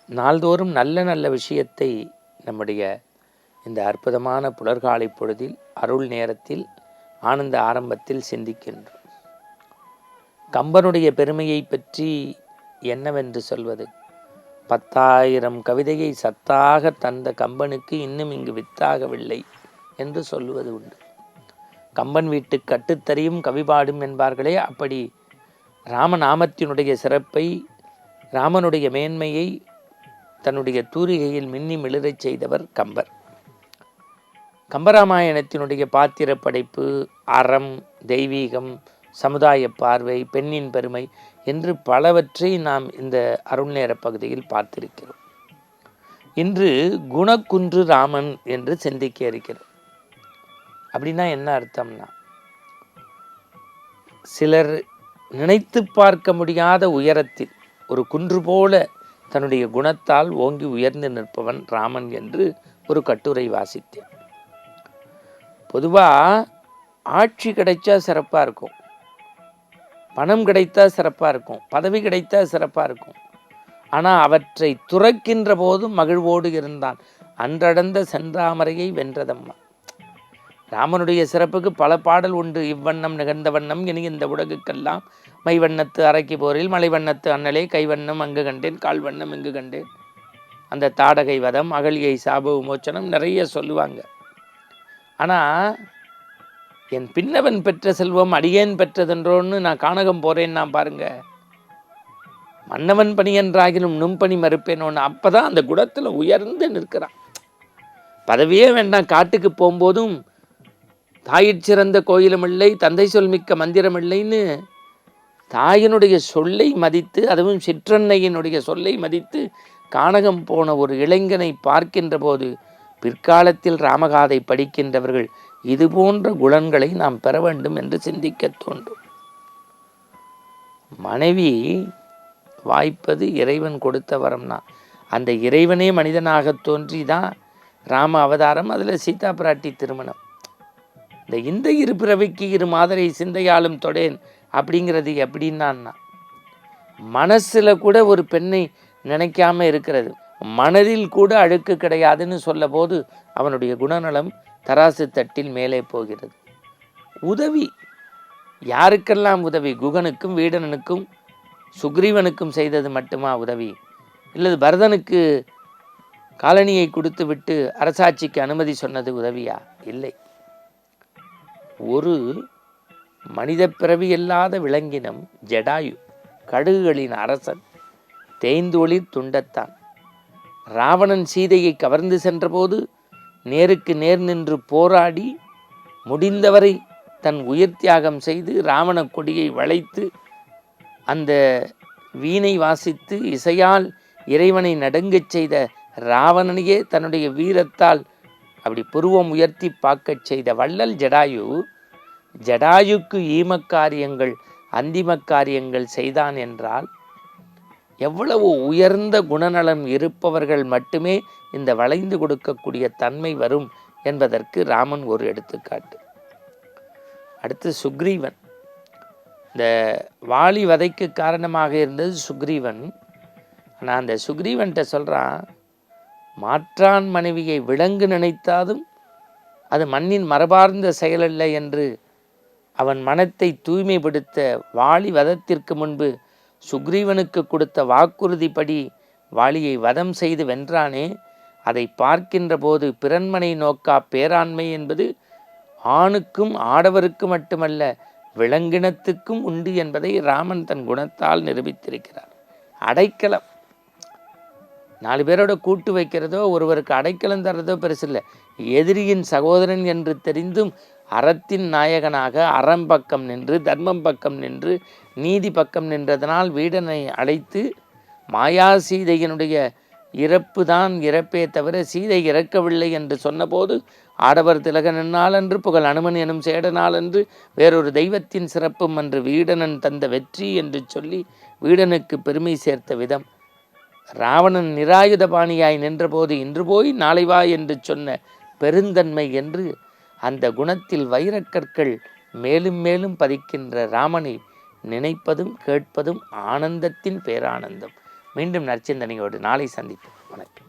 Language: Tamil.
நாள்தோறும் நல்ல நல்ல விஷயத்தை நம்முடைய இந்த அற்புதமான புலர்காலை பொழுதில் அருள் நேரத்தில் ஆனந்த ஆரம்பத்தில் சிந்திக்கின்றோம். கம்பனுடைய பெருமையை பற்றி என்னவென்று சொல்வது? 10,000 கவிதையை சத்தாக தந்த கம்பனுக்கு இன்னும் இங்கு வித்தாகவில்லை என்று சொல்லுவது உண்டு. கம்பன் வீட்டு கட்டுத்தறியும் கவிபாடும் என்பார்களே, அப்படி ராமநாமத்தினுடைய சிறப்பை, ராமனுடைய மேன்மையை தன்னுடைய தூரிகையில் மின்னி மிளிரச் செய்தவர் கம்பர். கம்பராமாயணத்தினுடைய பாத்திர படைப்பு, அறம், தெய்வீகம், சமுதாய பார்வை, பெண்ணின் பெருமை என்று பலவற்றை நாம் இந்த அருள் நேர பகுதியில் பார்த்திருக்கிறோம். இன்று குணக்குன்று ராமன் என்று சிந்திக்க இருக்கிறோம். அப்படின்னா என்ன அர்த்தம்னா, சிலர் நினைத்து பார்க்க முடியாத உயரத்தில் ஒரு குன்று போல தன்னுடைய குணத்தால் ஓங்கி உயர்ந்து நிற்பவன் ராமன் என்று ஒரு கட்டுரை வாசித்தேன். பொதுவாக ஆட்சி கிடைச்சா சிறப்பாக இருக்கும், பணம் கிடைத்தா சிறப்பாக இருக்கும், பதவி கிடைத்தா சிறப்பாக இருக்கும். ஆனால் அவற்றை துறக்கின்ற போதும் மகிழ்வோடு இருந்தான். அன்றடந்த செந்தாமரையை வென்றதம்மா. ராமனுடைய சிறப்புக்கு பல பாடல் உண்டு. இவ்வண்ணம் நிகழ்ந்த வண்ணம் இனி இந்த உலகுக்கெல்லாம் மைவண்ணத்து அரைக்கி போரில் மலைவண்ணத்து அண்ணலே கைவண்ணம் அங்கு கண்டேன் கால்வண்ணம் இங்கு கண்டேன். அந்த தாடகை வதம், அகலியை சாப விமோச்சனம் நிறைய சொல்லுவாங்க. ஆனால் என் பின்னவன் பெற்ற செல்வம் அடியேன் பெற்றதென்றோன்னு நான் கானகம் போகிறேன்னா பாருங்க, மன்னவன் பணி என்றாகிலும் நும்பணி மறுப்பேன் ஒன்று. அப்போ தான் அந்த குணத்தில் உயர்ந்து நிற்கிறான். பதவியே வேண்டாம், காட்டுக்கு போகும்போதும் தாயிற் சிறந்த கோயிலும் இல்லை, தந்தை சொல் மிக்க மந்திரம் இல்லைன்னு தாயினுடைய சொல்லை மதித்து, அதுவும் சிற்றன்னையினுடைய சொல்லை மதித்து கானகம் போன ஒரு இளைஞனை பார்க்கின்ற போது, பிற்காலத்தில் ராமகாதை படிக்கின்றவர்கள் இது போன்ற குணங்களை நாம் பெற வேண்டும் என்று சிந்திக்க தோன்றும். மனைவி வாய்ப்பது இறைவன் கொடுத்த வரம்னா, அந்த இறைவனே மனிதனாக தோன்றி தான் ராம அவதாரம், அதில் சீதா பிராட்டி திருமணம். இந்த இரு பிறவிக்கு இரு மாதரை சிந்தையாலும் தொடேன் அப்படிங்கிறது எப்படின்னா, மனசில் கூட ஒரு பெண்ணை நினைக்காம இருக்கிறது, மனதில் கூட அழுக்கு கிடையாதுன்னு சொல்ல போது அவனுடைய குணநலம் தராசு தட்டில் மேலே போகிறது. உதவி யாருக்கெல்லாம் உதவி? குகனுக்கும் வீடனனுக்கும் சுக்ரீவனுக்கும் செய்தது மட்டுமா உதவி? இல்லது பரதனுக்கு காலனியை கொடுத்து விட்டு அரசாட்சிக்கு அனுமதி சொன்னது உதவியா? இல்லை. ஒரு மனித பிறவி இல்லாத விலங்கினம் ஜடாயு, கடுகுகளின் அரசன், தேய்ந்தொழிற் துண்டத்தான். ராவணன் சீதையை கவர்ந்து சென்றபோது நேருக்கு நேர் நின்று போராடி முடிந்தவரை தன் உயிர் தியாகம் செய்து ராவண கொடியை வளைத்து அந்த வீணை வாசித்து இசையால் இறைவனை நடுங்கச் செய்த ராவணனையே தன்னுடைய வீரத்தால் அப்படி புருவம் உயர்த்தி பார்க்கச் செய்த வள்ளல் ஜடாயு. ஜடாயுக்கு ஈமக்காரியங்கள் அந்திமக்காரியங்கள் செய்தான் என்றால், எவ்வளவு உயர்ந்த குணநலம் இருப்பவர்கள் மட்டுமே இந்த வளைந்து கொடுக்கக்கூடிய தன்மை வரும் என்பதற்கு ராமன் ஒரு எடுத்துக்காட்டு. அடுத்து சுக்ரீவன். இந்த வாலி வதைக்கு காரணமாக இருந்தது சுக்ரீவன். ஆனால் அந்த சுக்ரீவன்கிட்ட சொல்கிறான், மாற்றான் மனைவியை விலங்கு நினைத்தாலும் அது மண்ணின் மரபார்ந்த செயலல்ல என்று அவன் மனத்தை தூய்மைப்படுத்த வாலி வதத்திற்கு முன்பு சுக்ரீவனுக்கு கொடுத்த வாக்குறுதிப்படி வாலியை வதம் செய்து வென்றானே, அதை பார்க்கின்ற போது பிறன்மனை நோக்கா பேராண்மை என்பது ஆணுக்கும் ஆடவருக்கும் மட்டுமல்ல விலங்கினத்துக்கும் உண்டு என்பதை ராமன் தன் குணத்தால் நிரூபித்திருக்கிறார். அடைக்கலம், 4 பேரோட கூட்டு வைக்கிறதோ ஒருவருக்கு அடைக்கலம் தர்றதோ பெருசில்லை. எதிரியின் சகோதரன் என்று தெரிந்தும் அறத்தின் நாயகனாக அறம் பக்கம் நின்று தர்மம் பக்கம் நின்று நீதி பக்கம் நின்றதனால் வீடனை அழைத்து, மாயா சீதையினுடைய இறப்பு தான் இறப்பே தவிர சீதை இறக்கவில்லை என்று சொன்னபோது, ஆடவர் திலகனால் என்று புகழ் அனுமன் எனும் சேடனால் என்று வேறொரு தெய்வத்தின் சிறப்பும் என்று வீடனன் தந்த வெற்றி என்று சொல்லி வீடனுக்கு பெருமை சேர்த்த விதம், ராவணன் நிராயுதபாணியாய் நின்றபோது இன்று போய் நாளை வா என்று சொன்ன பெருந்தன்மை என்று அந்த குணத்தில் வைரக்கற்கள் மேலும் மேலும் பதிக்கின்ற ராமனை நினைப்பதும் கேட்பதும் ஆனந்தத்தின் பேரானந்தம். மீண்டும் நற்சிந்தனையோடு நாளை சந்திப்போம். வணக்கம்.